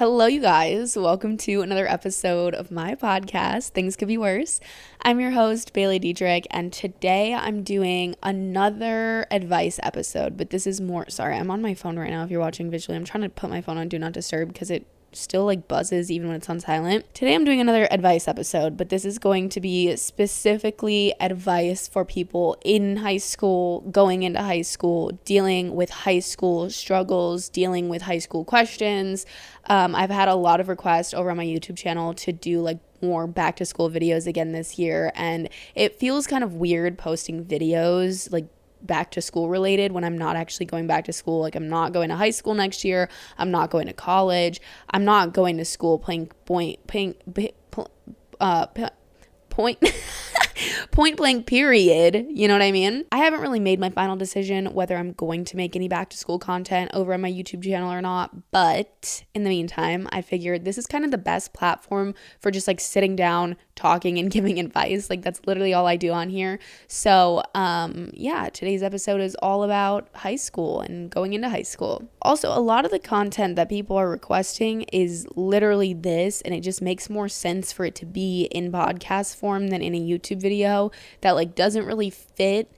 Hello, you guys. Welcome to another episode of my podcast, Things Could Be Worse. I'm your host, baileydedrick, and today I'm doing another advice episode, but this is more, sorry, I'm on my phone right now if you're watching visually. I'm trying to put my phone on Do Not Disturb because it still buzzes even when it's on silent. Today I'm doing another advice episode, but this is going to be specifically advice for people in high school, going into high school, dealing with high school struggles, dealing with high school questions. I've had a lot of requests over on my YouTube channel to do more back to school videos again this year, and it feels kind of weird posting videos back to school related when I'm not actually going back to school. I'm not going to high school next year. I'm not going to college. I'm not going to school point blank period. You know what I mean? I haven't really made my final decision whether I'm going to make any back to school content over on my YouTube channel or not. But in the meantime, I figured this is kind of the best platform for just sitting down, talking and giving advice. That's literally all I do on here. So today's episode is all about high school and going into high school. Also, a lot of the content that people are requesting is literally this, and it just makes more sense for it to be in podcast form than in a YouTube video that doesn't really fit.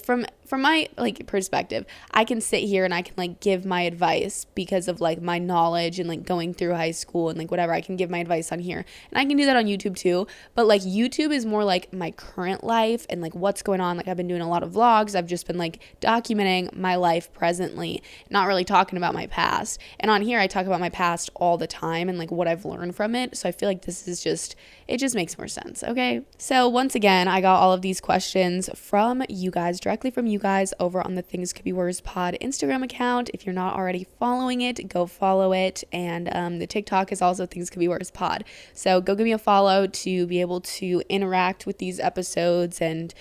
From my perspective, I can sit here and I can give my advice because of my knowledge and going through high school and whatever. I can give my advice on here, and I can do that on YouTube too. But YouTube is more my current life and what's going on. I've been doing a lot of vlogs. I've just been documenting my life presently, not really talking about my past. And on here I talk about my past all the time and what I've learned from it. So I feel this is it just makes more sense. Okay, so once again, I got all of these questions from you guys, directly from you guys over on the Things Could Be Worse pod Instagram account. If you're not already following it, go follow it. And the TikTok is also Things Could Be Worse pod. So go give me a follow to be able to interact with these episodes and,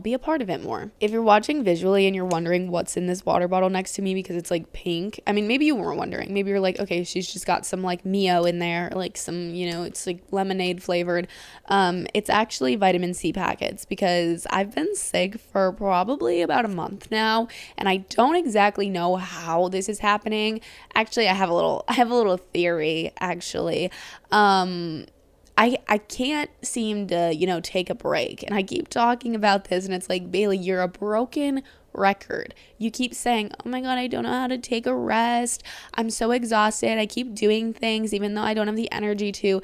be a part of it more. If you're watching visually and you're wondering what's in this water bottle next to me because it's pink, I mean, maybe you weren't wondering. Maybe you're okay, she's just got some Mio in there, some, it's lemonade flavored. It's actually vitamin C packets because I've been sick for probably about a month now, and I don't exactly know how this is happening. Actually, I have a little theory actually. I can't seem to, take a break, and I keep talking about this, and it's Bailey, you're a broken record. You keep saying, oh my God, I don't know how to take a rest. I'm so exhausted. I keep doing things even though I don't have the energy to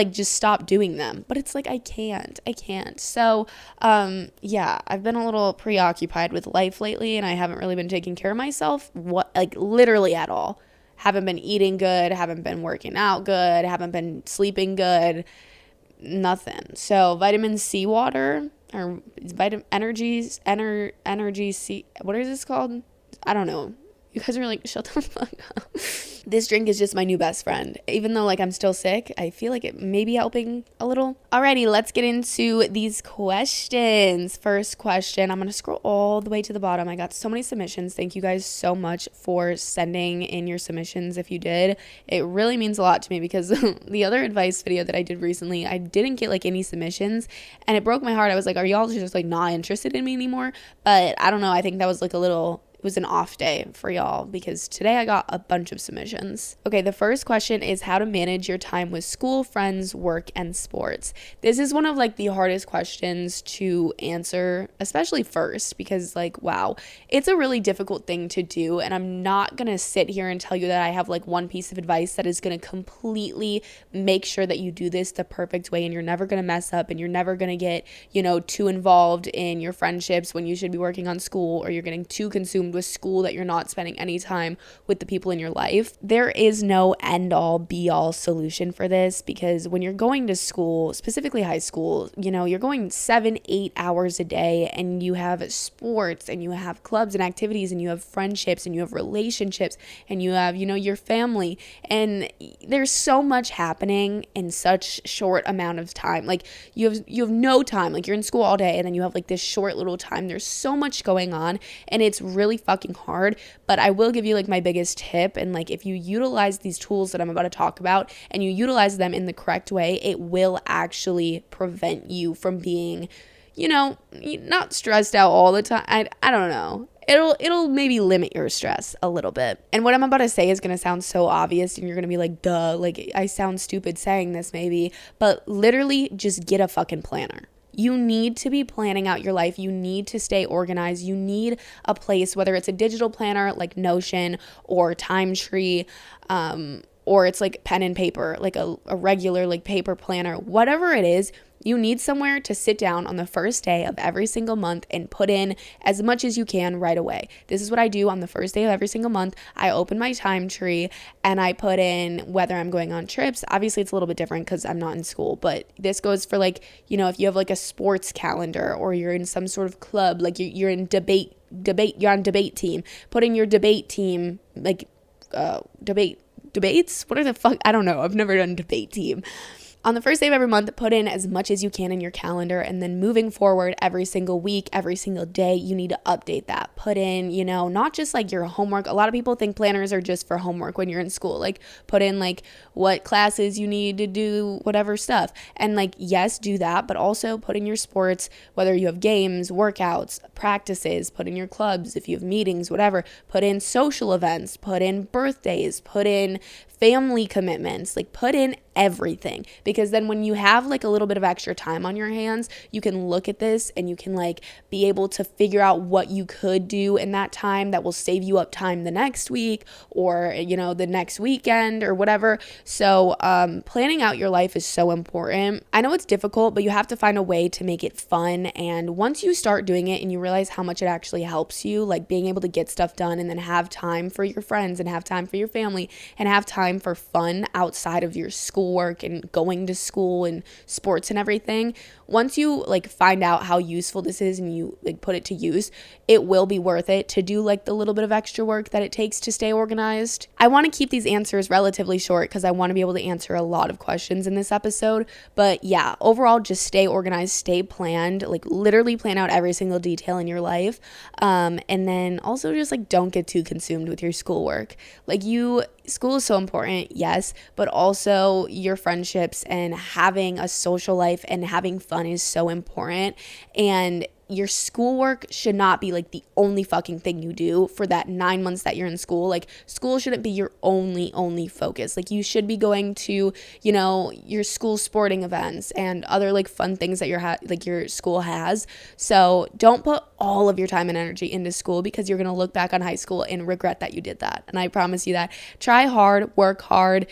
just stop doing them. But it's I can't. So, I've been a little preoccupied with life lately, and I haven't really been taking care of myself, literally at all. Haven't been eating good, haven't been working out good, haven't been sleeping good, nothing. So vitamin C water or energy C, what is this called? I don't know. You guys are shut the fuck up. This drink is just my new best friend. Even though I'm still sick, I feel it may be helping a little. Alrighty, let's get into these questions. First question, I'm going to scroll all the way to the bottom. I got so many submissions. Thank you guys so much for sending in your submissions if you did. It really means a lot to me because the other advice video that I did recently, I didn't get any submissions, and it broke my heart. I was are y'all just not interested in me anymore? But I don't know. I think that was it was an off day for y'all because today I got a bunch of submissions. Okay, the first question is how to manage your time with school, friends, work, and sports. This is one of the hardest questions to answer, especially first, because wow, it's a really difficult thing to do, and I'm not gonna sit here and tell you that I have one piece of advice that is gonna completely make sure that you do this the perfect way and you're never gonna mess up and you're never gonna get, too involved in your friendships when you should be working on school, or you're getting too consumed with school that you're not spending any time with the people in your life. There is no end all be all solution for this, because when you're going to school, specifically high school, you're going 7-8 hours a day, and you have sports and you have clubs and activities and you have friendships and you have relationships and you have, your family, and there's so much happening in such short amount of time. You have no time. You're in school all day and then you have this short little time. There's so much going on, and it's really fucking hard. But I will give you my biggest tip, and if you utilize these tools that I'm about to talk about and you utilize them in the correct way, it will actually prevent you from being, not stressed out all the time. I don't know. it'll maybe limit your stress a little bit. And what I'm about to say is going to sound so obvious, and you're going to be like, duh, like I sound stupid saying this maybe, but literally just get a fucking planner. You need to be planning out your life. You need to stay organized. You need a place, whether it's a digital planner like Notion or TimeTree, or it's like pen and paper, like a regular like paper planner, whatever it is. You need somewhere to sit down on the first day of every single month and put in as much as you can right away. This is what I do on the first day of every single month. I open my TimeTree and I put in whether I'm going on trips. Obviously, it's a little bit different because I'm not in school, but this goes for like, if you have like a sports calendar or you're in some sort of club, like you're in debate, you're on debate team. Put in your debate team, like debates. What are the fuck? I don't know. I've never done debate team. On the first day of every month, put in as much as you can in your calendar, and then moving forward every single week, every single day, you need to update that. Put in, not just like your homework. A lot of people think planners are just for homework when you're in school. Like put in like what classes you need to do, whatever stuff. And like, yes, do that, but also put in your sports, whether you have games, workouts, practices, put in your clubs, if you have meetings, whatever. Put in social events, put in birthdays, put in family commitments, like put in everything, because then when you have like a little bit of extra time on your hands, you can look at this and you can like be able to figure out what you could do in that time that will save you up time the next week or the next weekend or whatever. So planning out your life is so important. I know it's difficult, but you have to find a way to make it fun, and once you start doing it and you realize how much it actually helps you, like being able to get stuff done and then have time for your friends and have time for your family and have time for fun outside of your schoolwork and going to school and sports and everything. Once you like find out how useful this is and you like put it to use, it will be worth it to do like the little bit of extra work that it takes to stay organized. I want to keep these answers relatively short because I want to be able to answer a lot of questions in this episode. But yeah, overall, just stay organized, stay planned, like literally plan out every single detail in your life. And then also just like don't get too consumed with your schoolwork. Like school is so important, yes, but also your friendships and having a social life and having fun is so important. And your schoolwork should not be like the only fucking thing you do for that 9 months that you're in school. Like school shouldn't be your only focus. Like you should be going to, your school sporting events and other like fun things that your school has. So don't put all of your time and energy into school because you're going to look back on high school and regret that you did that. And I promise you that. Try hard, work hard,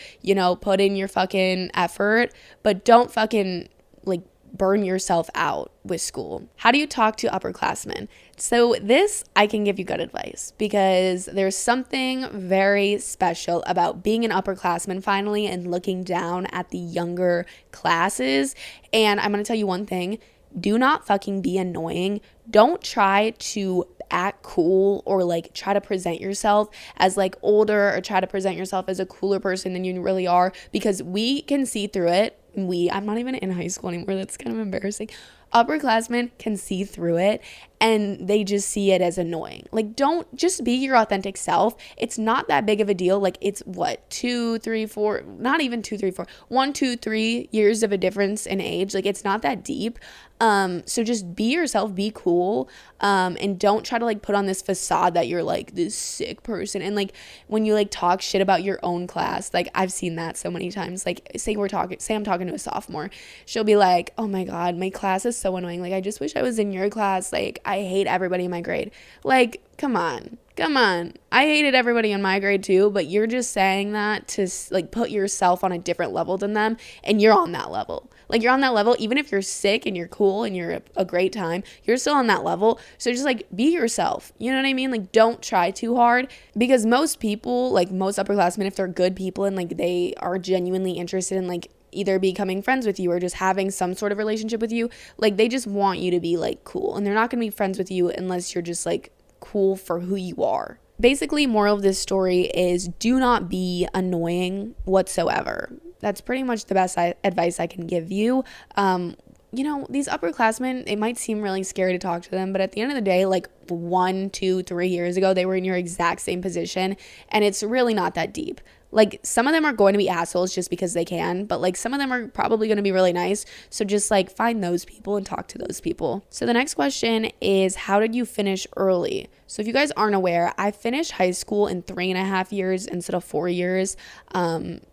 put in your fucking effort, but don't fucking like burn yourself out with school. How do you talk to upperclassmen? So this, I can give you good advice because there's something very special about being an upperclassman finally and looking down at the younger classes. And I'm going to tell you one thing. Do not fucking be annoying. Don't try to act cool or like try to present yourself as like older or try to present yourself as a cooler person than you really are, because we can see through it. I'm not even in high school anymore. That's kind of embarrassing. Upperclassmen can see through it and they just see it as annoying. Like, don't just be your authentic self. It's not that big of a deal. Like, it's what, 2, 3, 4, not even 2, 3, 4, 1, 2, 3 years of a difference in age. Like, it's not that deep. So just be yourself, be cool, and don't try to like put on this facade that you're like this sick person. And like when you like talk shit about your own class, like I've seen that so many times. Like say I'm talking to a sophomore, she'll be like, oh my God, my class is so annoying. Like I just wish I was in your class. Like I hate everybody in my grade. Like, come on. I hated everybody in my grade too, but you're just saying that to like put yourself on a different level than them, and you're on that level. Like you're on that level, even if you're sick and you're cool and you're a great time, you're still on that level. So just like be yourself. You know what I mean? Like don't try too hard, because most people, like most upperclassmen, if they're good people and like they are genuinely interested in like either becoming friends with you or just having some sort of relationship with you, like they just want you to be like cool, and they're not going to be friends with you unless you're just like cool for who you are. Basically, moral of this story is do not be annoying whatsoever. That's pretty much the best advice I can give you. These upperclassmen, it might seem really scary to talk to them, but at the end of the day, like 1, 2, 3 years ago, they were in your exact same position, and it's really not that deep. Like, some of them are going to be assholes just because they can, but like some of them are probably going to be really nice. So just like find those people and talk to those people. So the next question is, how did you finish early? So if you guys aren't aware, I finished high school in 3.5 years instead of 4 years.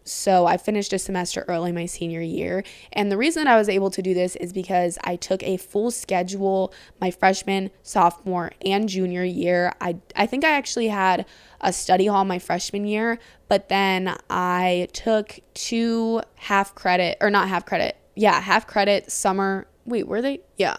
So I finished a semester early my senior year. And the reason that I was able to do this is because I took a full schedule my freshman, sophomore, and junior year. I think I actually had a study hall my freshman year, but then I took 2 half credit summer. Wait, were they? Yeah.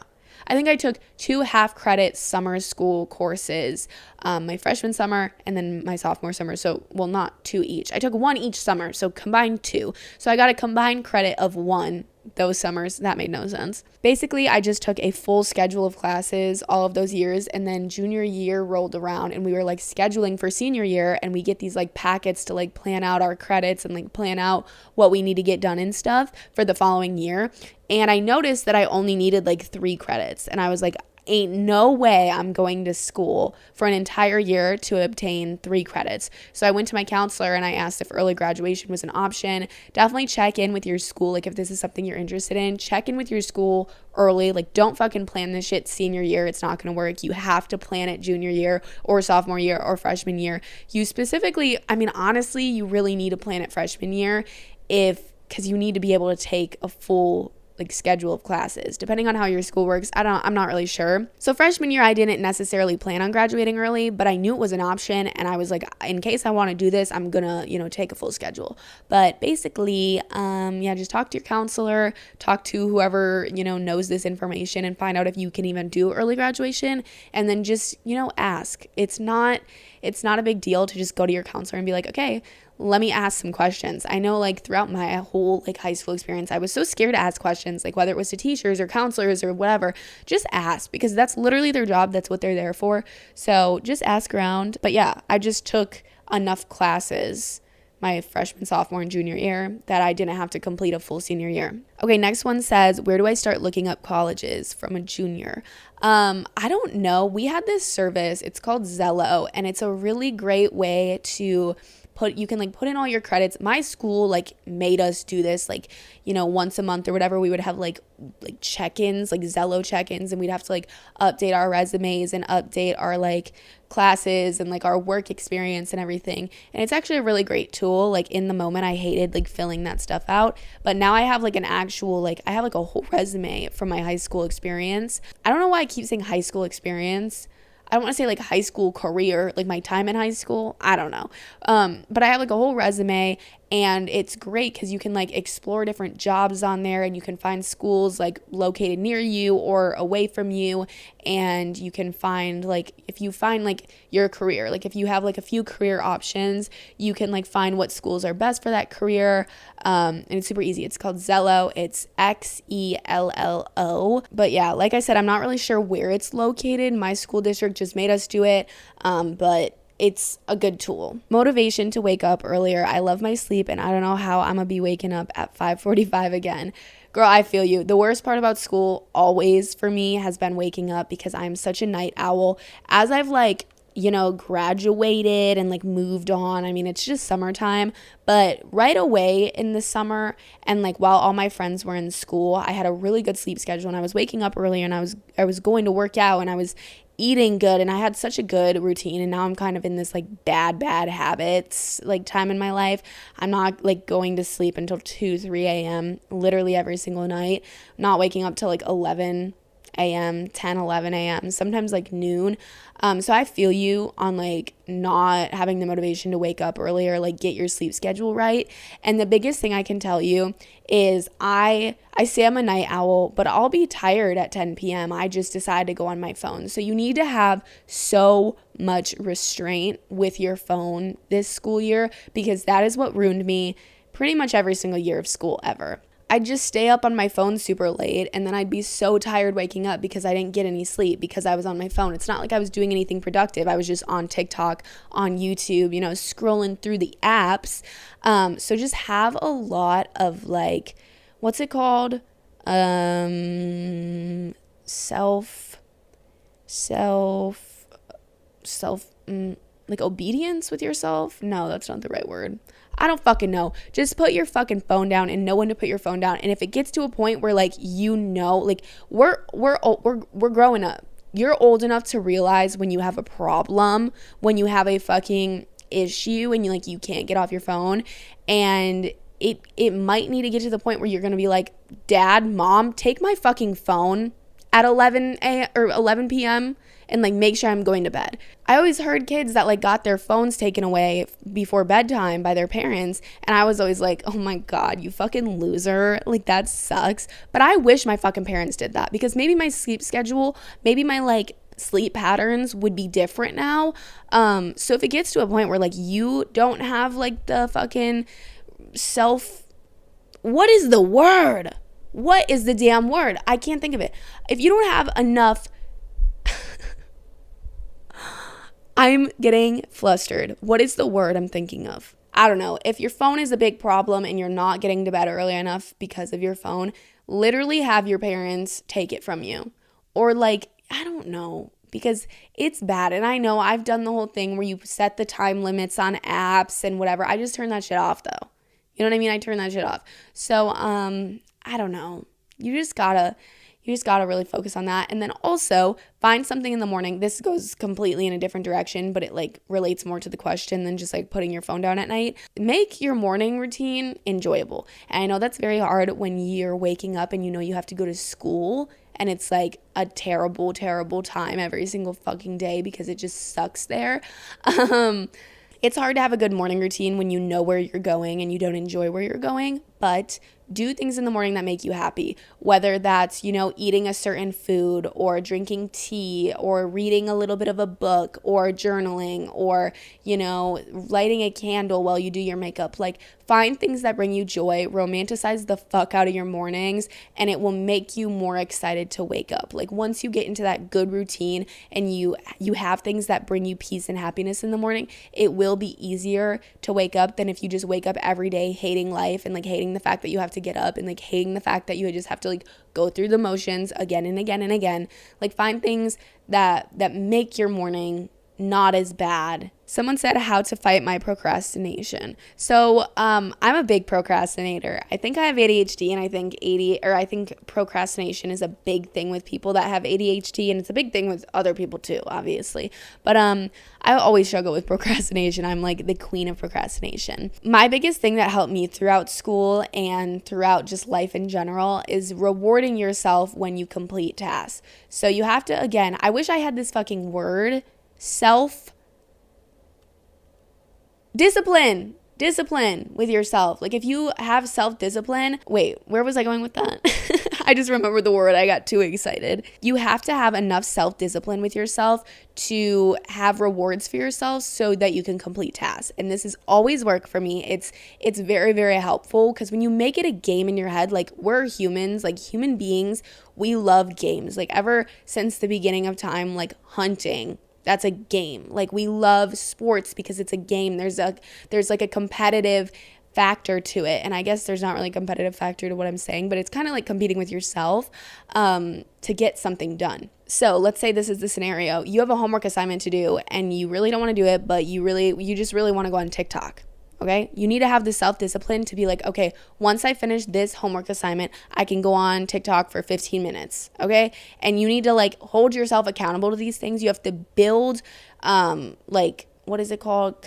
I think I took 2 half credit summer school courses, my freshman summer and then my sophomore summer. So, well, not 2 each. I took 1 each summer, so combined 2. So I got a combined credit of 1 those summers. That made no sense. Basically, I just took a full schedule of classes all of those years, and then junior year rolled around and we were like scheduling for senior year, and we get these like packets to like plan out our credits and like plan out what we need to get done and stuff for the following year. And I noticed that I only needed like 3 credits, and I was like, ain't no way I'm going to school for an entire year to obtain 3 credits. So I went to my counselor and I asked if early graduation was an option. Definitely check in with your school. Like, if this is something you're interested in, check in with your school early. Like, don't fucking plan this shit senior year. It's not going to work. You have to plan it junior year or sophomore year or freshman year. You specifically, I mean, honestly, you really need to plan it freshman year because you need to be able to take a full like schedule of classes depending on how your school works. I'm not really sure. So freshman year I didn't necessarily plan on graduating early, but I knew it was an option, and I was like, in case I want to do this, I'm gonna take a full schedule. But basically just talk to your counselor, talk to whoever knows this information, and find out if you can even do early graduation, and then just ask. It's not a big deal to just go to your counselor and be like, okay, let me ask some questions. I know like throughout my whole like high school experience, I was so scared to ask questions, like whether it was to teachers or counselors or whatever. Just ask, because that's literally their job. That's what they're there for. So just ask around. But yeah, I just took enough classes my freshman, sophomore, and junior year that I didn't have to complete a full senior year. Okay, next one says, where do I start looking up colleges from a junior? I don't know. We had this service. It's called Zello, and it's a really great way to you can like put in all your credits. My school like made us do this like, once a month or whatever. We would have like check-ins, like Zello check-ins, and we'd have to like update our resumes and update our like classes and like our work experience and everything. And it's actually a really great tool. Like in the moment I hated like filling that stuff out, but now I have like an actual like I have like a whole resume from my high school experience. I don't know why I keep saying high school experience. I don't want to say like high school career, like my time in high school. I don't know. But I have like a whole resume, and it's great because you can like explore different jobs on there, and you can find schools like located near you or away from you. And you can find like, if you find like your career, like if you have like a few career options, you can like find what schools are best for that career. And it's super easy. It's called Zello. It's Xello. But yeah, like I said, I'm not really sure where it's located. My school district just made us do it. But it's a good tool. Motivation to wake up earlier. I love my sleep, and I don't know how I'm gonna be waking up at 5:45 again. Girl, I feel you. The worst part about school always for me has been waking up, because I'm such a night owl. As I've like graduated and like moved on, I mean, it's just summertime, but right away in the summer, and like while all my friends were in school, I had a really good sleep schedule, and I was waking up earlier, and I was going to work out, and I was eating good, and I had such a good routine. And now I'm kind of in this like bad habits like time in my life. I'm not like going to sleep until 2-3 a.m. literally every single night. I'm not waking up till like 11 a.m., 10, 11 a.m., sometimes like noon. So I feel you on like not having the motivation to wake up earlier, like get your sleep schedule right. And the biggest thing I can tell you is I say I'm a night owl, but I'll be tired at 10 p.m. I just decide to go on my phone. So you need to have so much restraint with your phone this school year, because that is what ruined me pretty much every single year of school ever. I'd just stay up on my phone super late, and then I'd be so tired waking up because I didn't get any sleep because I was on my phone. It's not like I was doing anything productive. I was just on TikTok, on YouTube, scrolling through the apps. So just have a lot of like, what's it called? Like obedience with yourself. No, that's not the right word. I don't fucking know. Just put your fucking phone down and know when to put your phone down. And if it gets to a point where like, like we're growing up. You're old enough to realize when you have a problem, when you have a fucking issue and you can't get off your phone, and it might need to get to the point where you're going to be like, Dad, Mom, take my fucking phone at 11 p.m. and like make sure I'm going to bed. I always heard kids that like got their phones taken away before bedtime by their parents, and I was always like, oh my God, you fucking loser. Like that sucks. But I wish my fucking parents did that, because maybe my sleep schedule, maybe my like sleep patterns would be different now. So if it gets to a point where like you don't have like the fucking what is the word? What is the damn word? I can't think of it. If you don't have enough I'm getting flustered. What is the word I'm thinking of? I don't know. If your phone is a big problem and you're not getting to bed early enough because of your phone, literally have your parents take it from you. Or like, I don't know, because it's bad. And I know I've done the whole thing where you set the time limits on apps and whatever. I just turn that shit off though. You know what I mean? I turn that shit off. So, I don't know. You just gotta really focus on that. And then also find something in the morning. This goes completely in a different direction, but it like relates more to the question than just like putting your phone down at night. Make your morning routine enjoyable. And I know that's very hard when you're waking up and you know you have to go to school and it's like a terrible, terrible time every single fucking day because it just sucks there. It's hard to have a good morning routine when you know where you're going and you don't enjoy where you're going, but do things in the morning that make you happy, whether that's, eating a certain food or drinking tea or reading a little bit of a book or journaling or, lighting a candle while you do your makeup. Like, find things that bring you joy, romanticize the fuck out of your mornings, and it will make you more excited to wake up. Like, once you get into that good routine and you have things that bring you peace and happiness in the morning, it will be easier to wake up than if you just wake up every day hating life and like hating the fact that you have to get up and like hating the fact that you just have to like go through the motions again and again and again. Like, find things that make your morning not as bad. Someone said how to fight my procrastination. So I'm a big procrastinator. I think I have ADHD, and I think procrastination is a big thing with people that have ADHD, and it's a big thing with other people too, obviously. But I always struggle with procrastination. I'm like the queen of procrastination. My biggest thing that helped me throughout school and throughout just life in general is rewarding yourself when you complete tasks. So you have to, again, I wish I had this fucking word, discipline with yourself. Like, if you have self-discipline, wait, where was I going with that? I just remembered the word. I got too excited. You have to have enough self-discipline with yourself to have rewards for yourself so that you can complete tasks. And this has always worked for me. It's very, very helpful, because when you make it a game in your head, like, we're humans, like human beings, we love games. Like, ever since the beginning of time, like hunting, that's a game. Like, we love sports because it's a game. There's like a competitive factor to it. And I guess there's not really a competitive factor to what I'm saying, but it's kind of like competing with yourself to get something done. So let's say this is the scenario. You have a homework assignment to do and you really don't want to do it, but you just really want to go on TikTok. Okay, you need to have the self-discipline to be like, okay, once I finish this homework assignment, I can go on TikTok for 15 minutes. Okay, and you need to like hold yourself accountable to these things. You have to build, like, what is it called?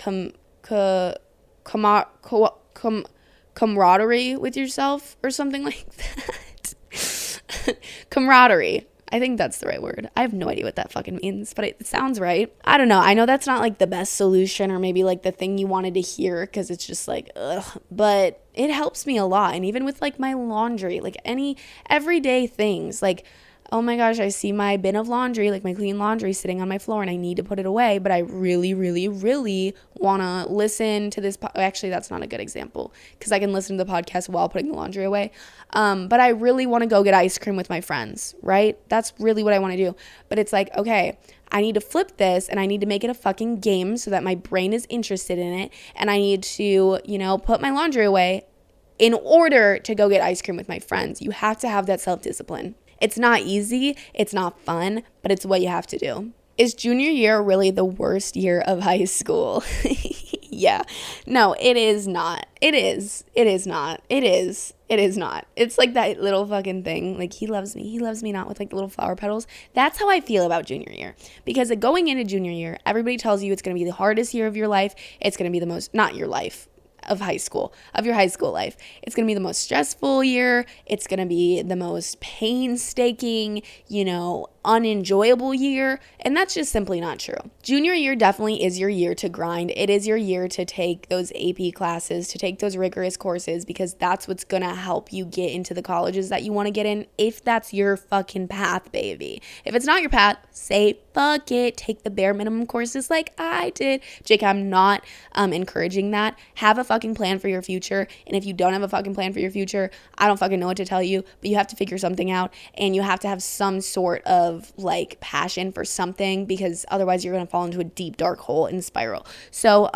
Camaraderie with yourself or something like that. Camaraderie. I think that's the right word. I have no idea what that fucking means, but it sounds right. I don't know. I know that's not like the best solution or maybe like the thing you wanted to hear, because it's just like, ugh, but it helps me a lot. And even with like my laundry, like any everyday things, like, oh my gosh, I see my bin of laundry, like my clean laundry sitting on my floor, and I need to put it away, but I really, really, really want to listen to this. Actually, that's not a good example, because I can listen to the podcast while putting the laundry away. But I really want to go get ice cream with my friends, right? That's really what I want to do. But it's like, okay, I need to flip this and I need to make it a fucking game so that my brain is interested in it. And I need to, put my laundry away in order to go get ice cream with my friends. You have to have that self-discipline. It's not easy, it's not fun, but it's what you have to do. Is junior year really the worst year of high school? Yeah. No, it is not. It is. It is not. It is. It is not. It's like that little fucking thing. Like, he loves me. He loves me not, with like the little flower petals. That's how I feel about junior year. Because going into junior year, everybody tells you it's going to be the hardest year of your life. It's going to be the most, not your life, of high school, of your high school life. It's going to be the most stressful year. It's going to be the most painstaking, unenjoyable year. And that's just simply not true. Junior year definitely is your year to grind. It is your year to take those AP classes, to take those rigorous courses, because that's what's going to help you get into the colleges that you want to get in, if that's your fucking path, baby. If it's not your path, say fuck it. Take the bare minimum courses like I did. Jake, I'm not encouraging that. Have a fucking plan for your future. And if you don't have a fucking plan for your future, I don't fucking know what to tell you, but you have to figure something out, and you have to have some sort of like passion for something, because otherwise you're going to fall into a deep dark hole and spiral. So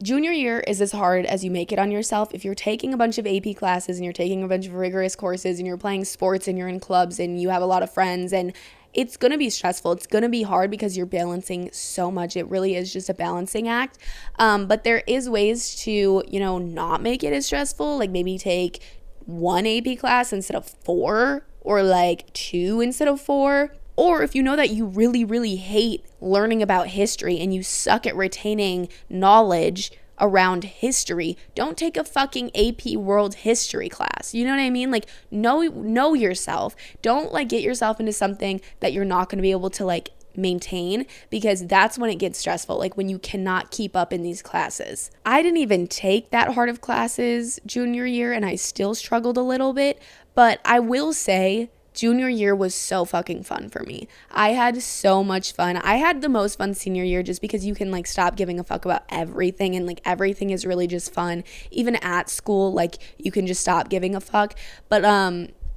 junior year is as hard as you make it on yourself. If you're taking a bunch of AP classes and you're taking a bunch of rigorous courses and you're playing sports and you're in clubs and you have a lot of friends, and it's going to be stressful. It's going to be hard because you're balancing so much. It really is just a balancing act. But there is ways to, not make it as stressful. Like, maybe take 1 AP class instead of 4, or like 2 instead of 4. Or if you know that you really, really hate learning about history and you suck at retaining knowledge around history, don't take a fucking AP world history class. You know what I mean? Like, know yourself. Don't like get yourself into something that you're not going to be able to like maintain, because that's when it gets stressful, like when you cannot keep up in these classes. I didn't even take that hard of classes junior year, and I still struggled a little bit, but I will say junior year was so fucking fun for me. I had so much fun. I had the most fun senior year, just because you can like stop giving a fuck about everything, and like everything is really just fun. Even at school, like you can just stop giving a fuck. But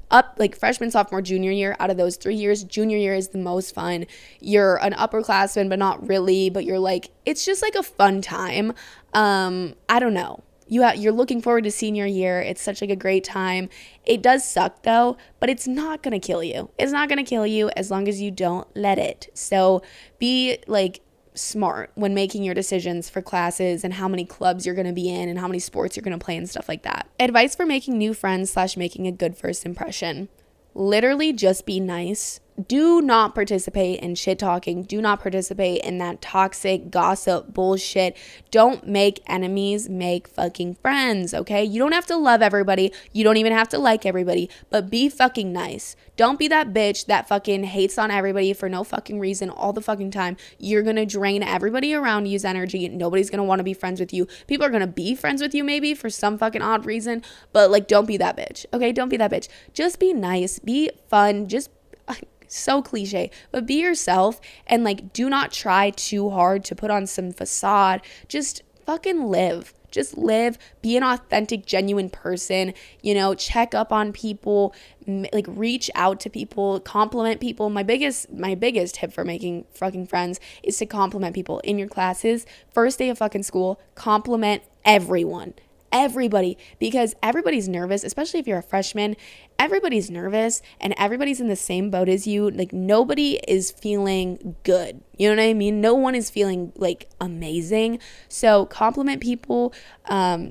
up like freshman, sophomore, junior year, out of those 3 years, junior year is the most fun. You're an upperclassman, but not really, but you're like, it's just like a fun time. I don't know. You're looking forward to senior year. It's such like a great time. It does suck though, but it's not going to kill you. It's not going to kill you as long as you don't let it. So be like smart when making your decisions for classes and how many clubs you're going to be in and how many sports you're going to play and stuff like that. Advice for making new friends / making a good first impression. Literally just be nice. Do not participate in shit talking. Do not participate in that toxic gossip bullshit. Don't make enemies, make fucking friends, okay? You don't have to love everybody. You don't even have to like everybody, but be fucking nice. Don't be that bitch that fucking hates on everybody for no fucking reason all the fucking time. You're gonna drain everybody around you's energy. Nobody's gonna want to be friends with you. People are gonna be friends with you maybe for some fucking odd reason, but like, don't be that bitch, okay? Don't be that bitch. Just be nice, be fun, just so cliche, but be yourself, and like, do not try too hard to put on some facade. Just fucking live. Just live, be an authentic, genuine person, check up on people, like reach out to people, compliment people. My biggest tip for making fucking friends is to compliment people in your classes. First day of fucking school, compliment everybody, because everybody's nervous, especially if you're a freshman. Everybody's nervous and everybody's in the same boat as you. Like, nobody is feeling good. You know what I mean? No one is feeling like amazing. So compliment people.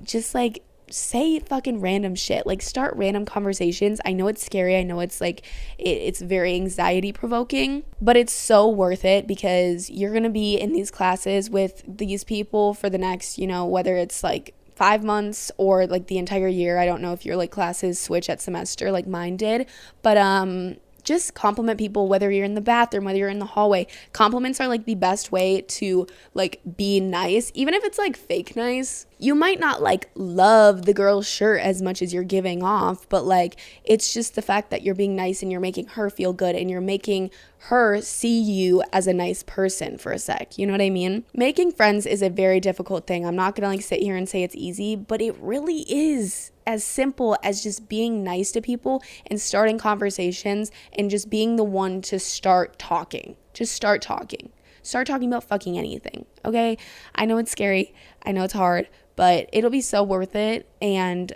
Just like say fucking random shit. Like, start random conversations. I know it's scary. I know it's like it's very anxiety provoking, but it's so worth it, because you're gonna be in these classes with these people for the next, whether it's like 5 months or like the entire year. I don't know if your like classes switch at semester like mine did, but just compliment people, whether you're in the bathroom, whether you're in the hallway. Compliments are like the best way to like be nice, even if it's like fake nice. You might not like love the girl's shirt as much as you're giving off, but like, it's just the fact that you're being nice and you're making her feel good and you're making her see you as a nice person for a sec. You know what I mean? Making friends is a very difficult thing. I'm not gonna like sit here and say it's easy, but it really is as simple as just being nice to people and starting conversations and just being the one to start talking. Just start talking. Start talking about fucking anything, okay? I know it's scary. I know it's hard, but it'll be so worth it. And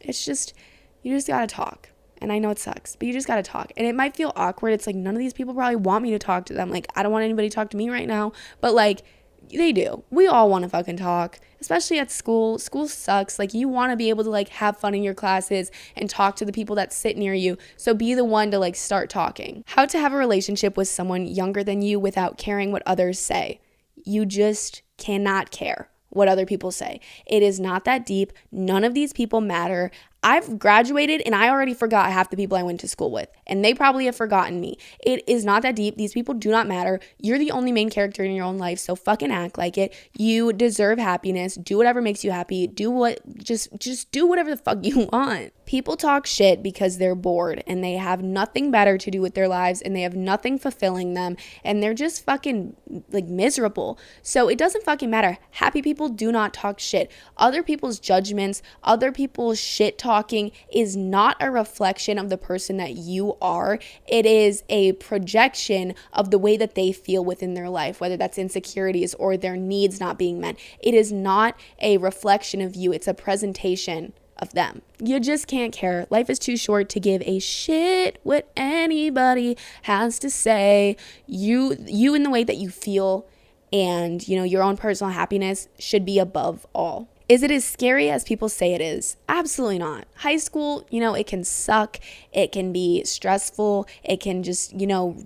it's just, you just gotta talk. And I know it sucks, but you just gotta talk. And it might feel awkward. It's like, none of these people probably want me to talk to them. Like, I don't want anybody to talk to me right now. But like, They do. We all want to fucking talk, especially at school. School sucks. Like, you want to be able to like have fun in your classes and talk to the people that sit near you. So be the one to like start talking. How to have a relationship with someone younger than you without caring what others say. You just cannot care what other people say. It is not that deep. None of these people matter. I've graduated and I already forgot half the people I went to school with, and they probably have forgotten me. It is not that deep. These people do not matter. You're the only main character in your own life, so fucking act like it. You deserve happiness. Do whatever makes you happy. Just do whatever the fuck you want. People talk shit because they're bored and they have nothing better to do with their lives and they have nothing fulfilling them and they're just fucking like miserable. So it doesn't fucking matter. Happy people do not talk shit. Other people's judgments, other people's shit talking is not a reflection of the person that you are. It is a projection of the way that they feel within their life, whether that's insecurities or their needs not being met. It is not a reflection of you. It's a presentation of them. You just can't care. Life is too short to give a shit what anybody has to say. You in the way that you feel and, your own personal happiness should be above all. Is it as scary as people say it is? Absolutely not. High school, it can suck. It can be stressful. It can just,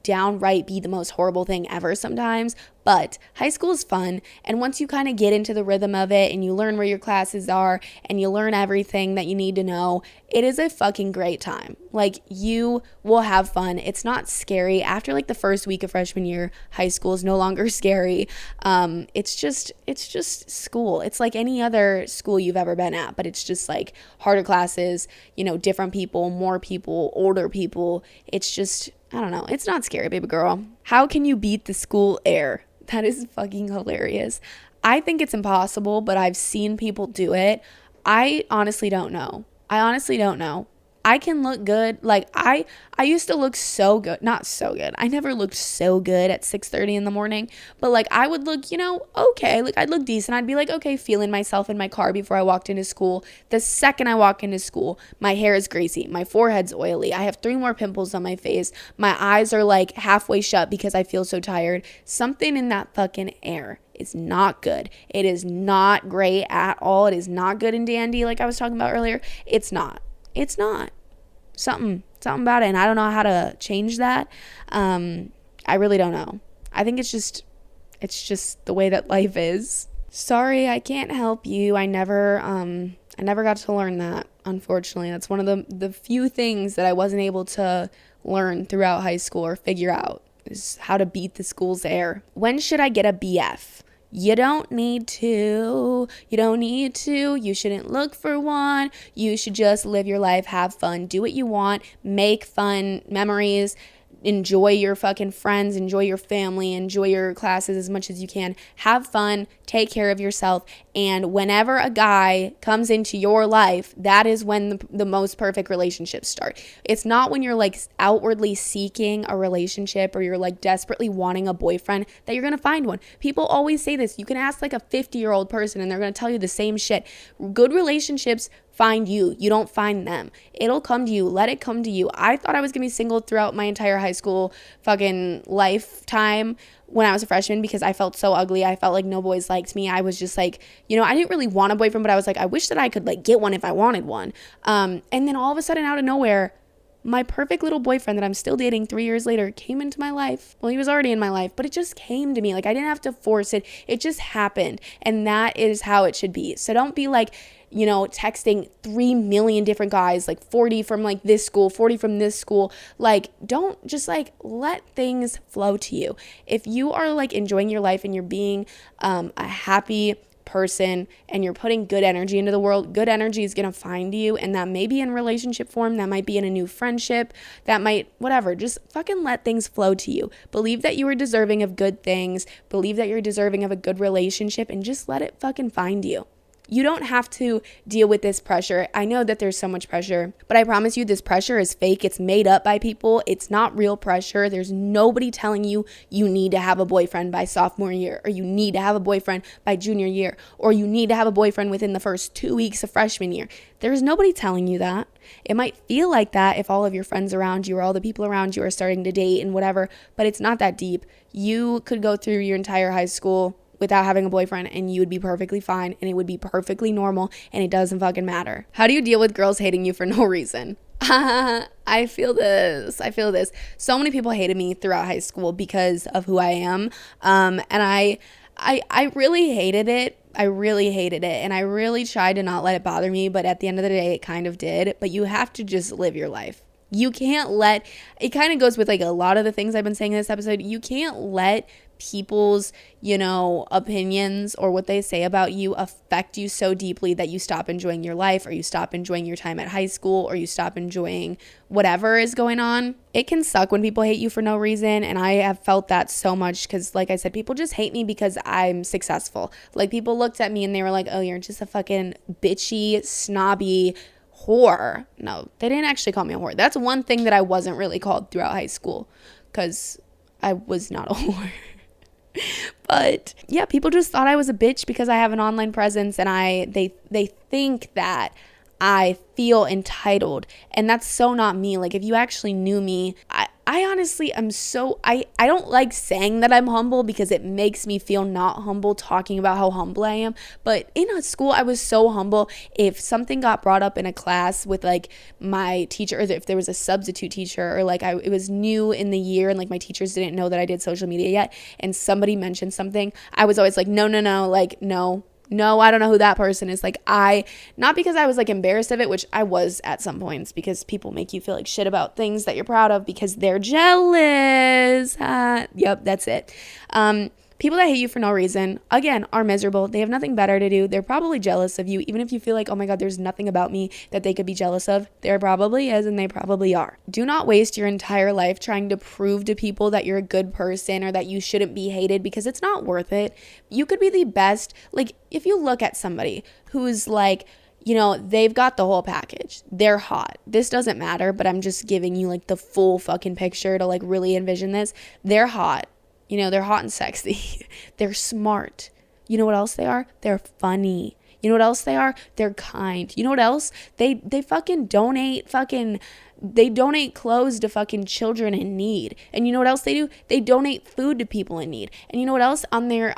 downright be the most horrible thing ever sometimes. But high school is fun. And once you kind of get into the rhythm of it and you learn where your classes are and you learn everything that you need to know, it is a fucking great time. Like, you will have fun. It's not scary. After like the first week of freshman year, high school is no longer scary. It's just school. It's like any other school you've ever been at, but it's just like harder classes, different people, more people, older people. It's just, I don't know. It's not scary, baby girl. How can you beat the school air? That is fucking hilarious. I think it's impossible, but I've seen people do it. I honestly don't know. I can look good. Like, I used to look so good. Not so good. I never looked so good at 6:30 in the morning. But, like, I would look, okay. Like, I'd look decent. I'd be like, okay, feeling myself in my car before I walked into school. The second I walk into school, my hair is greasy. My forehead's oily. I have 3 more pimples on my face. My eyes are, like, halfway shut because I feel so tired. Something in that fucking air is not good. It is not great at all. It is not good and dandy like I was talking about earlier. It's not. Something about it, and I don't know how to change that. I really don't know. I think it's just the way that life is. Sorry, I can't help you. I never got to learn that, unfortunately. That's one of the few things that I wasn't able to learn throughout high school or figure out, is how to beat the school's air. When should I get a BF? You don't need to. You shouldn't look for one. You should just live your life, have fun, do what you want, make fun memories, enjoy your fucking friends, enjoy your family, enjoy your classes as much as you can. Have fun, take care of yourself, and whenever a guy comes into your life, that is when the most perfect relationships start. It's not when you're like outwardly seeking a relationship or you're like desperately wanting a boyfriend that you're gonna find one. People always say this. You can ask like a 50-year-old person and they're gonna tell you the same shit. Good relationships find you. You don't find them. It'll come to you. Let it come to you. I thought I was gonna be single throughout my entire high school fucking lifetime when I was a freshman because I felt so ugly. I felt like no boys liked me. I was just like, I didn't really want a boyfriend, but I was like, I wish that I could like get one if I wanted one. And then all of a sudden, out of nowhere, my perfect little boyfriend that I'm still dating 3 years later came into my life. Well, he was already in my life, but it just came to me. Like, I didn't have to force it. It just happened. And that is how it should be. So don't be like, texting 3 million different guys, like 40 from like this school, 40 from this school. Like, don't just like let things flow to you. If you are like enjoying your life and you're being a happy person and you're putting good energy into the world, good energy is going to find you. And that may be in relationship form, that might be in a new friendship, that might whatever. Just fucking let things flow to you. Believe that you are deserving of good things. Believe that you're deserving of a good relationship, and just let it fucking find you. You don't have to deal with this pressure. I know that there's so much pressure, but I promise you this pressure is fake. It's made up by people. It's not real pressure. There's nobody telling you you need to have a boyfriend by sophomore year, or you need to have a boyfriend by junior year, or you need to have a boyfriend within the first 2 weeks of freshman year. There's nobody telling you that. It might feel like that if all of your friends around you or all the people around you are starting to date and whatever, but it's not that deep. You could go through your entire high school without having a boyfriend and you would be perfectly fine and it would be perfectly normal and it doesn't fucking matter. How do you deal with girls hating you for no reason? I feel this. So many people hated me throughout high school because of who I am. And I really hated it. And I really tried to not let it bother me. But at the end of the day, it kind of did. But you have to just live your life. You can't let, it kind of goes with like a lot of the things I've been saying in this episode. You can't let people's, opinions or what they say about you affect you so deeply that you stop enjoying your life, or you stop enjoying your time at high school, or you stop enjoying whatever is going on. It can suck when people hate you for no reason. And I have felt that so much because, like I said, people just hate me because I'm successful. Like, people looked at me and they were like, oh, you're just a fucking bitchy, snobby whore. No, they didn't actually call me a whore. That's one thing that I wasn't really called throughout high school because I was not a whore. But yeah, people just thought I was a bitch because I have an online presence, and they think that I feel entitled, and that's so not me. Like, if you actually knew me, I honestly am so, I don't like saying that I'm humble because it makes me feel not humble talking about how humble I am. But in a school, I was so humble. If something got brought up in a class with like my teacher, or if there was a substitute teacher, or like it was new in the year and like my teachers didn't know that I did social media yet, and somebody mentioned something, I was always like, no, like, no, I don't know who that person is. Like, not because I was like embarrassed of it, which I was at some points, because people make you feel like shit about things that you're proud of because they're jealous. Yep, that's it. People that hate you for no reason, again, are miserable. They have nothing better to do. They're probably jealous of you. Even if you feel like, oh my God, there's nothing about me that they could be jealous of, there probably is, and they probably are. Do not waste your entire life trying to prove to people that you're a good person or that you shouldn't be hated, because it's not worth it. You could be the best. Like, if you look at somebody who's like, they've got the whole package. They're hot. This doesn't matter, but I'm just giving you like the full fucking picture to like really envision this. They're hot. They're hot and sexy. They're smart. You know what else they are? They're funny. You know what else they are? They're kind. You know what else? They fucking donate they donate clothes to fucking children in need. And you know what else they do? They donate food to people in need. And you know what else? On their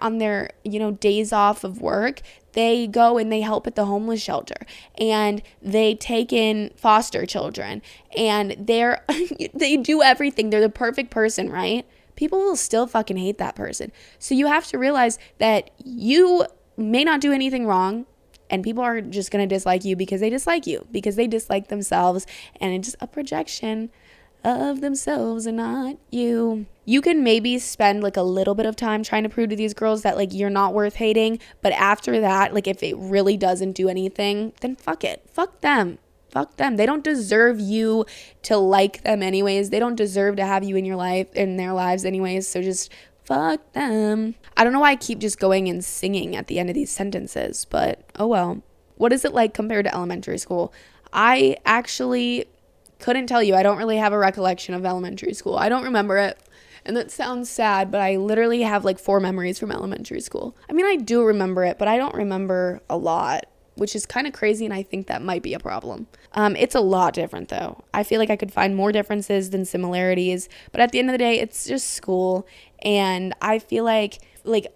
days off of work, they go and they help at the homeless shelter, and they take in foster children, and they do everything. They're the perfect person, right? People will still fucking hate that person. So you have to realize that you may not do anything wrong, and people are just going to dislike you because they dislike themselves, and it's just a projection of themselves and not you. You can maybe spend like a little bit of time trying to prove to these girls that like you're not worth hating, but after that, like if it really doesn't do anything, then fuck it. Fuck them. They don't deserve you to like them anyways. They don't deserve to have you in their lives anyways. So just fuck them. I don't know why I keep just going and singing at the end of these sentences, but oh well. What is it like compared to elementary school? I actually couldn't tell you. I don't really have a recollection of elementary school. I don't remember it. And that sounds sad, but I literally have like 4 memories from elementary school. I mean, I do remember it, but I don't remember a lot, which is kind of crazy, and I think that might be a problem. It's a lot different, though. I feel like I could find more differences than similarities, but at the end of the day, it's just school, and I feel like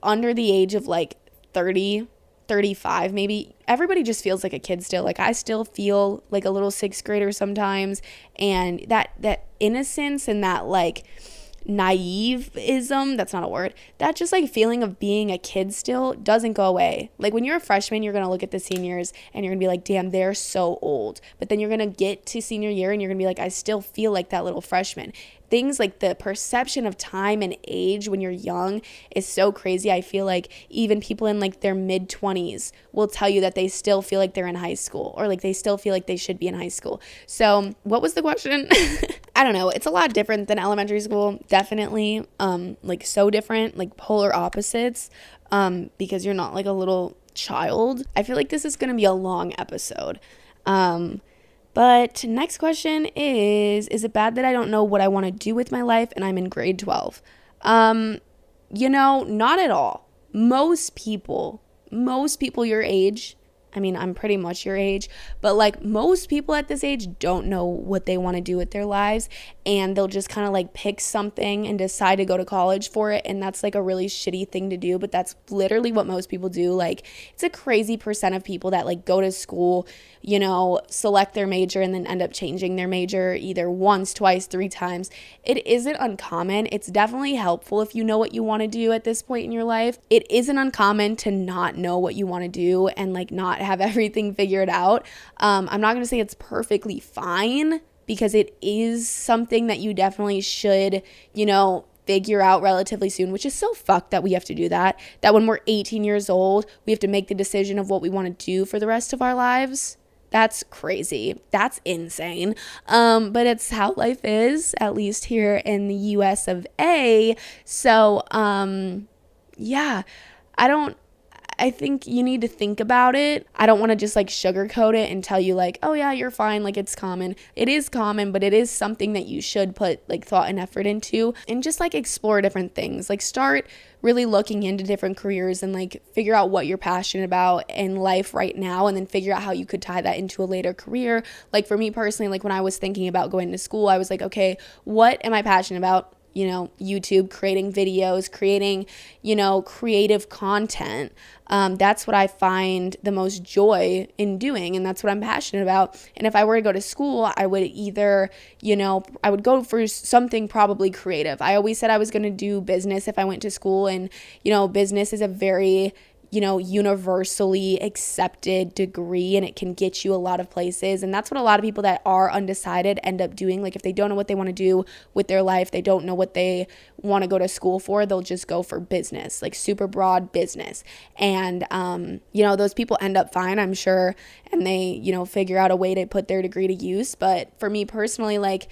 under the age of like 30, 35 maybe, everybody just feels like a kid still. Like, I still feel like a little 6th grader sometimes, and that innocence and that like naiveism, that's not a word, that just like feeling of being a kid still doesn't go away. Like, when you're a freshman, you're gonna look at the seniors and you're gonna be like, damn, they're so old. But then you're gonna get to senior year and you're gonna be like, I still feel like that little freshman. Things like the perception of time and age when you're young is so crazy. I feel like even people in like their mid-20s will tell you that they still feel like they're in high school, or like they still feel like they should be in high school. So what was the question? I don't know. It's a lot different than elementary school. Definitely. Like so different, like polar opposites. Because you're not like a little child. I feel like this is going to be a long episode. But next question is it bad that I don't know what I want to do with my life and I'm in grade 12? Not at all. Most people your age, I mean, I'm pretty much your age, but like most people at this age don't know what they want to do with their lives, and they'll just kind of like pick something and decide to go to college for it. And that's like a really shitty thing to do, but that's literally what most people do. Like, it's a crazy percent of people that like go to school, you know, select their major and then end up changing their major either once, twice, 3 times. It isn't uncommon. It's definitely helpful if you know what you want to do at this point in your life. It isn't uncommon to not know what you want to do and like not have everything figured out. I'm not going to say it's perfectly fine, because it is something that you definitely should, you know, figure out relatively soon, which is so fucked that we have to do that. That when we're 18 years old, we have to make the decision of what we want to do for the rest of our lives. That's crazy. That's insane. But it's how life is, at least here in the US of A. So, yeah, I think you need to think about it. I don't want to just like sugarcoat it and tell you like, oh yeah, you're fine. Like, it's common. It is common, but it is something that you should put like thought and effort into, and just like explore different things. Like, start really looking into different careers and like figure out what you're passionate about in life right now, and then figure out how you could tie that into a later career. Like, for me personally, like when I was thinking about going to school, I was like, okay, what am I passionate about? You know, YouTube, creating videos, creating, you know, creative content. That's what I find the most joy in doing, and that's what I'm passionate about. And if I were to go to school, I would either, you know, I would go for something probably creative. I always said I was going to do business if I went to school, and, you know, business is a very, you know, universally accepted degree, and it can get you a lot of places. And that's what a lot of people that are undecided end up doing. Like, if they don't know what they want to do with their life, they don't know what they want to go to school for, they'll just go for business, like super broad business. And, you know, those people end up fine, I'm sure, and they, you know, figure out a way to put their degree to use. But for me personally, like,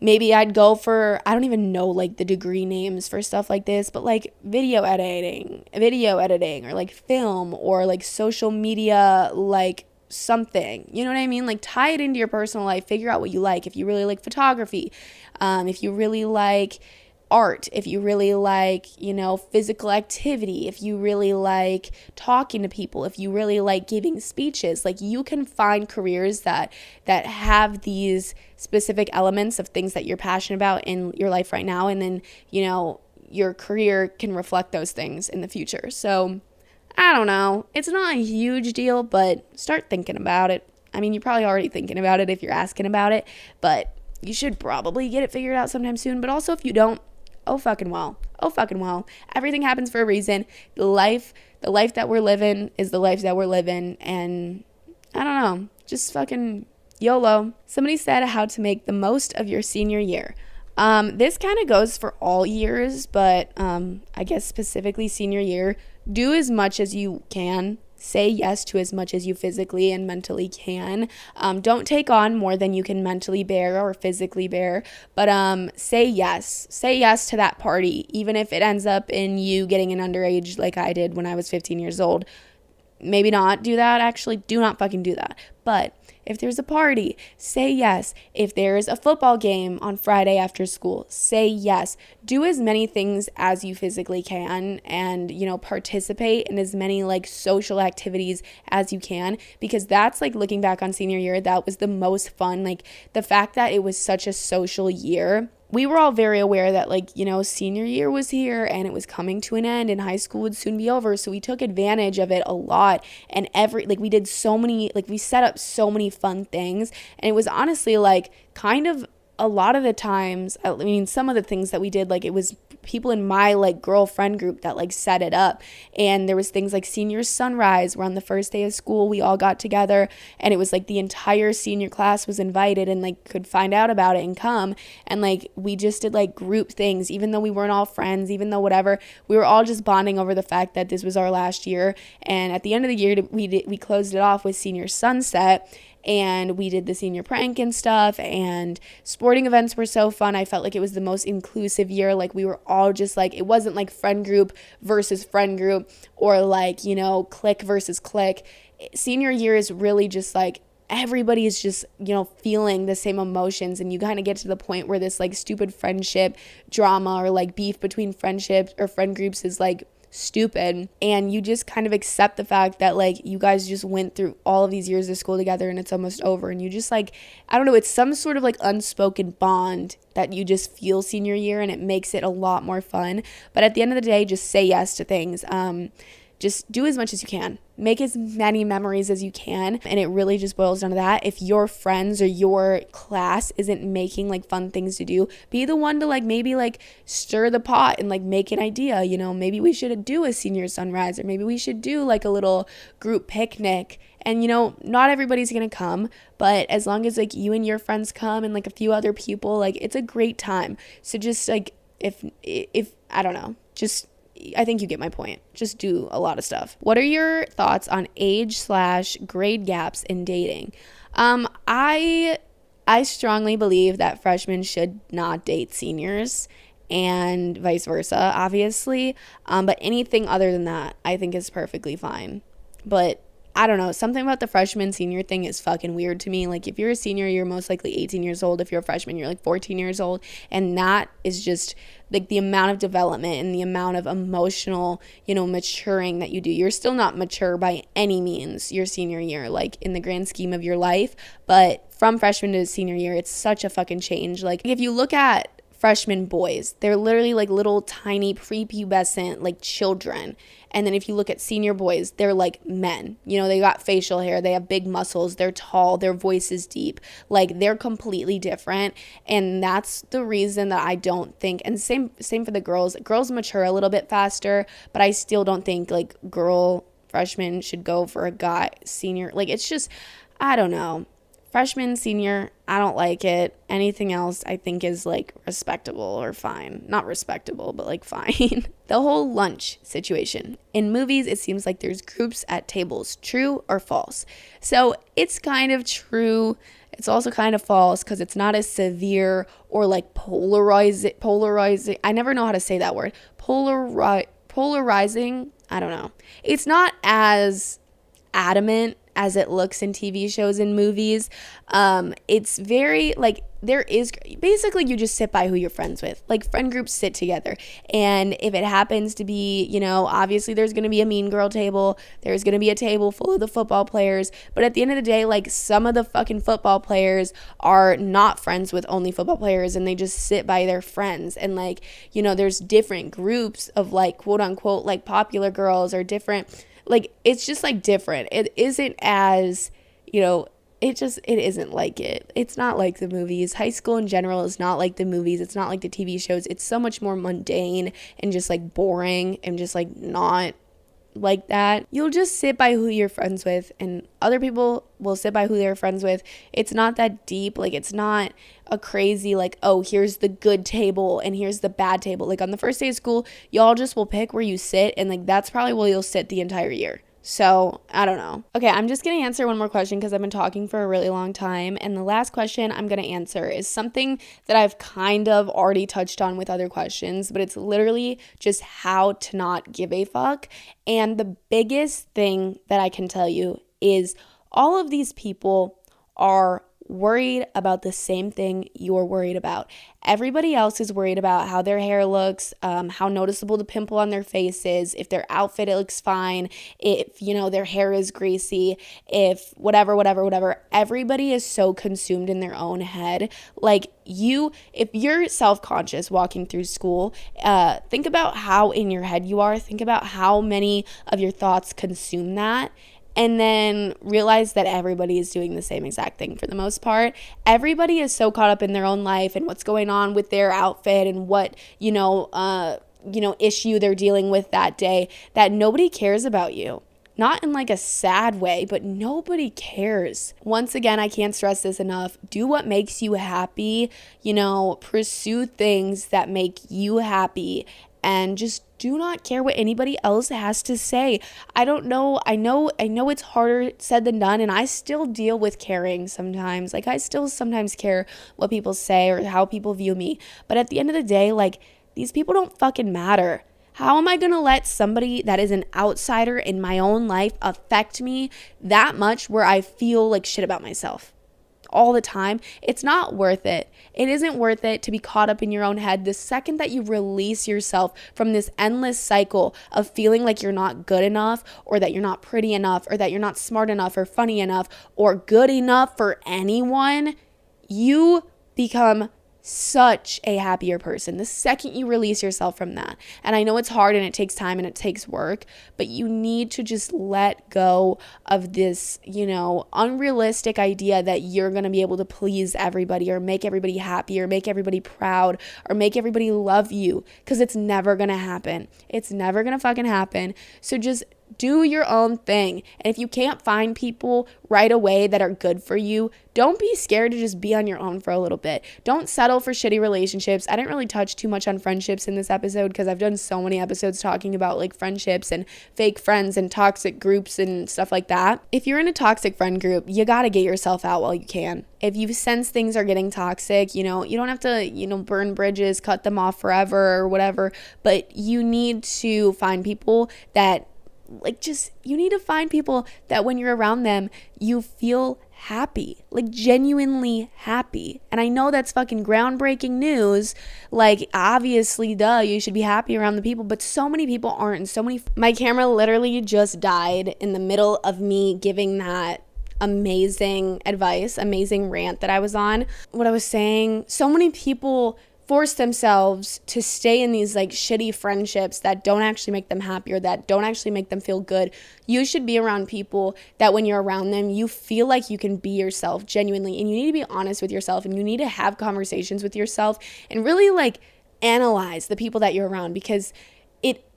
maybe I'd go for, I don't even know like the degree names for stuff like this, but like video editing, or like film, or like social media, like something, you know what I mean? Like, tie it into your personal life, figure out what you like. If you really like photography, if you really like art, if you really like, you know, physical activity, if you really like talking to people, if you really like giving speeches, like, you can find careers that have these specific elements of things that you're passionate about in your life right now, and then, you know, your career can reflect those things in the future. So I don't know, it's not a huge deal, but start thinking about it. I mean, you're probably already thinking about it if you're asking about it, but you should probably get it figured out sometime soon. But also, if you don't, oh fucking well. Everything happens for a reason. The life that we're living is the life that we're living. And I don't know, just fucking YOLO. Somebody said how to make the most of your senior year. This kind of goes for all years, but I guess specifically senior year. Do as much as you can. Say yes to as much as you physically and mentally can. Don't take on more than you can mentally bear or physically bear, but say yes. Say yes to that party, even if it ends up in you getting an underage like I did when I was 15 years old. Maybe not do that, actually. Do not fucking do that. But if there's a party, say yes. If there's a football game on Friday after school, say yes. Do as many things as you physically can, and, you know, participate in as many like social activities as you can, because that's like, looking back on senior year, that was the most fun. Like, the fact that it was such a social year. We were all very aware that, like, you know, senior year was here and it was coming to an end and high school would soon be over. So we took advantage of it a lot. And we did so many, like, we set up so many fun things. And it was honestly like kind of a lot of the times, I mean, some of the things that we did, like, it was people in my like girlfriend group that like set it up. And there was things like senior sunrise, where on the first day of school we all got together, and it was like the entire senior class was invited and like could find out about it and come. And like, we just did like group things, even though we weren't all friends, even though whatever, we were all just bonding over the fact that this was our last year. And at the end of the year, we closed it off with senior sunset, and we did the senior prank and stuff, and sporting events were so fun. I felt like it was the most inclusive year. Like, we were all just like, it wasn't like friend group versus friend group, or like, you know, clique versus clique. Senior year is really just like, everybody is just, you know, feeling the same emotions, and you kind of get to the point where this like stupid friendship drama or like beef between friendships or friend groups is like stupid, and you just kind of accept the fact that like you guys just went through all of these years of school together and it's almost over, and you just like, I don't know, it's some sort of like unspoken bond that you just feel senior year, and it makes it a lot more fun. But at the end of the day, just say yes to things. Just do as much as you can. Make as many memories as you can. And it really just boils down to that. If your friends or your class isn't making like fun things to do, be the one to like maybe like stir the pot and like make an idea. You know, maybe we should do a senior sunrise, or maybe we should do like a little group picnic. And, you know, not everybody's going to come, but as long as like you and your friends come and like a few other people, like it's a great time. So just like, if I don't know, just, I think you get my point. Just do a lot of stuff. What are your thoughts on age/grade gaps in dating? I strongly believe that freshmen should not date seniors, and vice versa, obviously. But anything other than that, I think is perfectly fine. But I don't know, something about the freshman senior thing is fucking weird to me. Like, if you're a senior, you're most likely 18 years old. If you're a freshman, you're like 14 years old. And that is just like the amount of development and the amount of emotional, you know, maturing that you do. You're still not mature by any means your senior year, like in the grand scheme of your life. But from freshman to senior year, it's such a fucking change. Like, if you look at freshman boys, they're literally like little tiny prepubescent like children. And then if you look at senior boys, they're like men. You know, they got facial hair, they have big muscles, they're tall, their voice is deep. Like, they're completely different. And that's the reason that I don't think, and same for the girls. Girls mature a little bit faster, but I still don't think like girl freshmen should go for a guy senior. Like, it's just, I don't know. Freshman, senior, I don't like it. Anything else I think is like respectable or fine. Not respectable, but like fine. The whole lunch situation. In movies, it seems like there's groups at tables. True or false? So it's kind of true. It's also kind of false because it's not as severe or like polarizing. I never know how to say that word. Polarizing. I don't know. It's not as adamant as it looks in TV shows and movies. It's very like, there is basically, you just sit by who you're friends with. Like, friend groups sit together, and if it happens to be, you know, obviously there's going to be a mean girl table, there's going to be a table full of the football players, but at the end of the day, like, some of the fucking football players are not friends with only football players, and they just sit by their friends. And like, you know, there's different groups of like quote unquote like popular girls, or different, like, it's just like different. It isn't as, you know, it isn't like it. It's not like the movies. High school in general is not like the movies. It's not like the TV shows. It's so much more mundane and just like boring and just like not like that. You'll just sit by who you're friends with, and other people will sit by who they're friends with. It's not that deep. Like, it's not a crazy like, oh, here's the good table and here's the bad table. Like, on the first day of school, y'all just will pick where you sit, and like that's probably where you'll sit the entire year. So I don't know. Okay, I'm just going to answer one more question because I've been talking for a really long time. And the last question I'm going to answer is something that I've kind of already touched on with other questions, but it's literally just how to not give a fuck. And the biggest thing that I can tell you is all of these people are worried about the same thing you're worried about. Everybody else is worried about how their hair looks, how noticeable the pimple on their face is, if their outfit looks fine, if, you know, their hair is greasy, if whatever. Everybody is so consumed in their own head. Like, if you're self-conscious walking through school, think about how in your head you are. Think about how many of your thoughts consume that. And then realize that everybody is doing the same exact thing for the most part. Everybody is so caught up in their own life and what's going on with their outfit and what, issue they're dealing with that day, that nobody cares about you. Not in like a sad way, but nobody cares. Once again, I can't stress this enough. Do what makes you happy. Pursue things that make you happy. And just do not care what anybody else has to say. I don't know. I know it's harder said than done, and I still deal with caring sometimes. Like, I still sometimes care what people say or how people view me. But at the end of the day, like, these people don't fucking matter. How am I going to let somebody that is an outsider in my own life affect me that much where I feel like shit about myself? all the time, it's not worth it. It isn't worth it to be caught up in your own head. The second that you release yourself from this endless cycle of feeling like you're not good enough, or that you're not pretty enough, or that you're not smart enough or funny enough or good enough for anyone, you become such a happier person the second you release yourself from that. And I know it's hard and it takes time and it takes work, but you need to just let go of this, unrealistic idea that you're going to be able to please everybody or make everybody happy or make everybody proud or make everybody love you, because it's never going to happen. It's never going to fucking happen. So just do your own thing. And if you can't find people right away that are good for you, don't be scared to just be on your own for a little bit. Don't settle for shitty relationships. I didn't really touch too much on friendships in this episode because I've done so many episodes talking about like friendships and fake friends and toxic groups and stuff like that. If you're in a toxic friend group, you got to get yourself out while you can. If you sense things are getting toxic, you don't have to, burn bridges, cut them off forever or whatever, but you need to find people that you need to find people that when you're around them, you feel happy, like genuinely happy. And I know that's fucking groundbreaking news. Like, obviously, you should be happy around the people, but so many people aren't. And my camera literally just died in the middle of me giving that amazing advice, amazing rant that I was on. What I was saying, so many people force themselves to stay in these like shitty friendships that don't actually make them happy or that don't actually make them feel good. You should be around people that when you're around them, you feel like you can be yourself genuinely, and you need to be honest with yourself, and you need to have conversations with yourself and really like analyze the people that you're around, because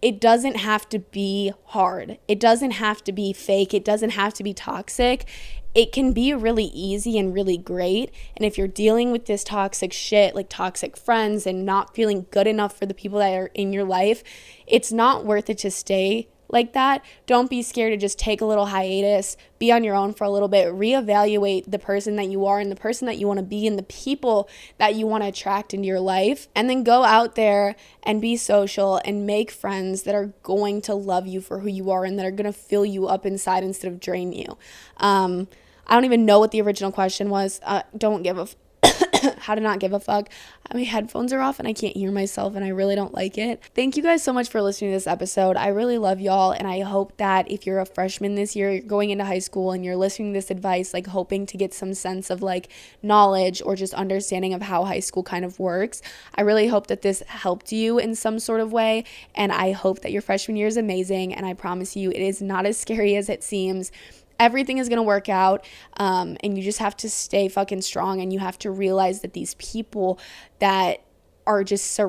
it doesn't have to be hard. It doesn't have to be fake. It doesn't have to be toxic. It can be really easy and really great. And if you're dealing with this toxic shit, like toxic friends and not feeling good enough for the people that are in your life, it's not worth it to stay like that. Don't be scared to just take a little hiatus, be on your own for a little bit, reevaluate the person that you are and the person that you want to be and the people that you want to attract into your life, and then go out there and be social and make friends that are going to love you for who you are and that are going to fill you up inside instead of drain you. I don't even know what the original question was. How to not give a fuck. My headphones are off and I can't hear myself and I really don't like it. Thank you guys so much for listening to this episode. I really love y'all, and I hope that if you're a freshman this year, you're going into high school and you're listening to this advice, like hoping to get some sense of like knowledge or just understanding of how high school kind of works. I really hope that this helped you in some sort of way, and I hope that your freshman year is amazing, and I promise you it is not as scary as it seems. Everything is going to work out, and you just have to stay fucking strong, and you have to realize that these people that are just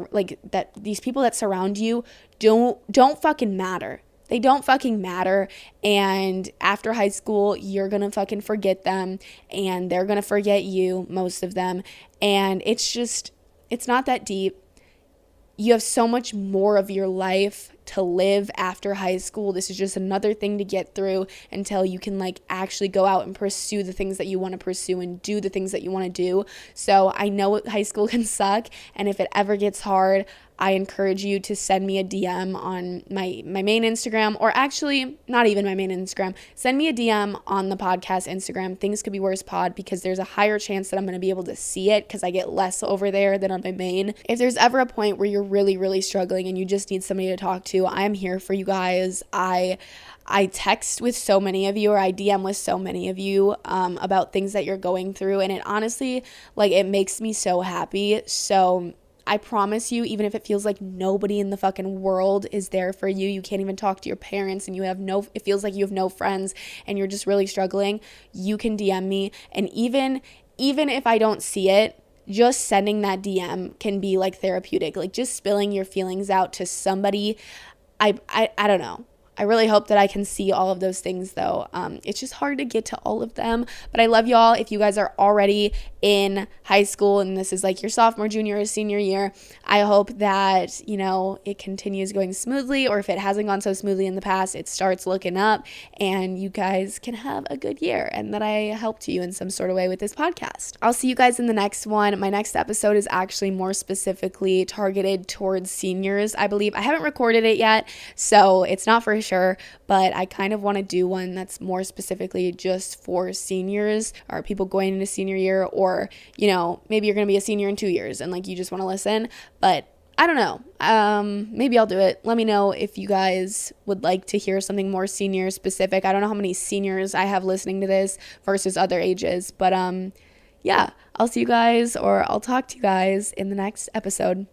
these people that surround you don't fucking matter. They don't fucking matter, and after high school, you're going to fucking forget them, and they're going to forget you, most of them, and it's not that deep. You have so much more of your life to live after high school. This is just another thing to get through until you can like actually go out and pursue the things that you want to pursue and do the things that you want to do. So I know high school can suck, and if it ever gets hard, I encourage you to send me a DM on my main Instagram, or actually not even my main Instagram. Send me a DM on the podcast Instagram, Things Could Be Worse Pod, because there's a higher chance that I'm going to be able to see it because I get less over there than on my main. If there's ever a point where you're really, really struggling and you just need somebody to talk to, I am here for you guys. I text with so many of you, or I DM with so many of you about things that you're going through, and it honestly, like, it makes me so happy. So I promise you, even if it feels like nobody in the fucking world is there for you, you can't even talk to your parents, and it feels like you have no friends and you're just really struggling, you can DM me. And even if I don't see it, just sending that DM can be like therapeutic, like just spilling your feelings out to somebody. I don't know. I really hope that I can see all of those things, though. It's just hard to get to all of them. But I love y'all. If you guys are already in high school and this is like your sophomore, junior, or senior year, I hope that, it continues going smoothly. Or if it hasn't gone so smoothly in the past, it starts looking up and you guys can have a good year, and that I helped you in some sort of way with this podcast. I'll see you guys in the next one. My next episode is actually more specifically targeted towards seniors, I believe. I haven't recorded it yet, so it's not for sure, but I kind of want to do one that's more specifically just for seniors or people going into senior year, or, you know, maybe you're going to be a senior in 2 years and like you just want to listen. But I don't know. Maybe I'll do it. Let me know if you guys would like to hear something more senior specific. I don't know how many seniors I have listening to this versus other ages, but yeah, I'll see you guys, or I'll talk to you guys in the next episode.